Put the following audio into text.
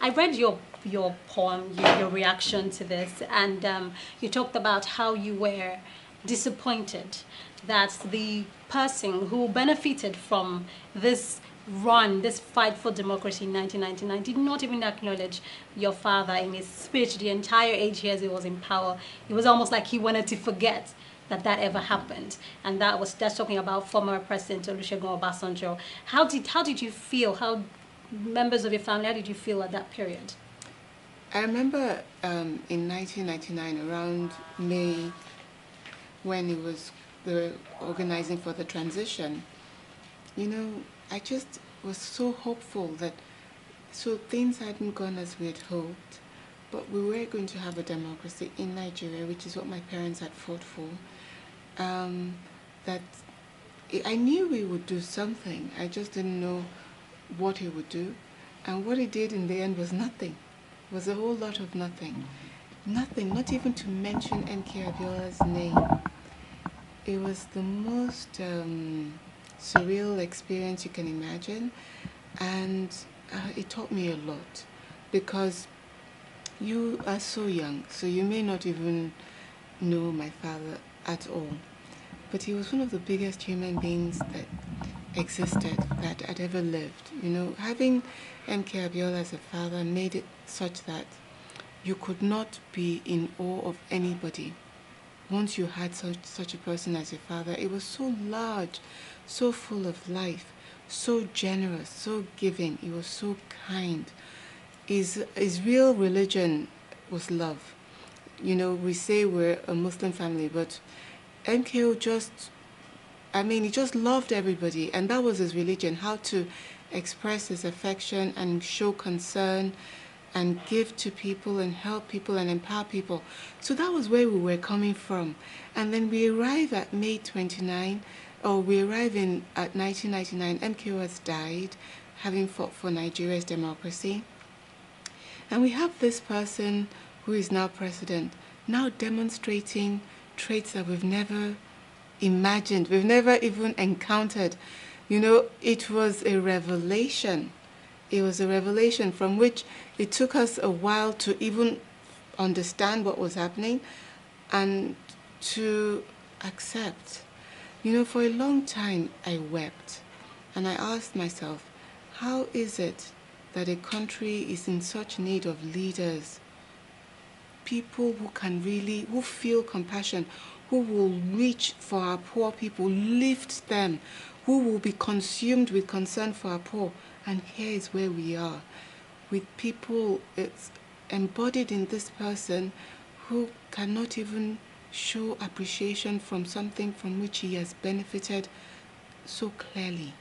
I read your poem, your reaction to this, and you talked about how you were disappointed that the person who benefited from this run, this fight for democracy in 1999, did not even acknowledge your father in his speech the entire 8 years he was in power. It was almost like he wanted to forget that ever happened, and that's talking about former President Olusegun Obasanjo. How did you feel? How members of your family? How did you feel at that period? I remember in 1999, around May, when they were organizing for the transition. You know, I just was so hopeful that things hadn't gone as we had hoped, but we were going to have a democracy in Nigeria, which is what my parents had fought for. That I knew we would do something. I just didn't know what he would do. And what he did in the end was nothing. It was a whole lot of nothing. Nothing, not even to mention M.K. Abiola's name. It was the most surreal experience you can imagine. And it taught me a lot, because you are so young, so you may not even know my father at all. But he was one of the biggest human beings that existed, that had ever lived. You know, having M.K. Abiola as a father made it such that you could not be in awe of anybody. Once you had such a person as your father, it was so large, so full of life, so generous, so giving. He was so kind. His real religion was love. You know, we say we're a Muslim family, but MKO he just loved everybody, and that was his religion, how to express his affection and show concern and give to people and help people and empower people. So that was where we were coming from. And then we arrive at May 29, or we arrive at 1999, MKO has died, having fought for Nigeria's democracy. And we have this person who is now president, now demonstrating traits that we've never imagined, we've never even encountered. You know, it was a revelation. It was a revelation from which it took us a while to even understand what was happening and to accept. You know, for a long time I wept, and I asked myself, how is it that a country is in such need of leaders, people who feel compassion, who will reach for our poor people, lift them, who will be consumed with concern for our poor. And here is where we are, with people, it's embodied in this person who cannot even show appreciation from something from which he has benefited so clearly.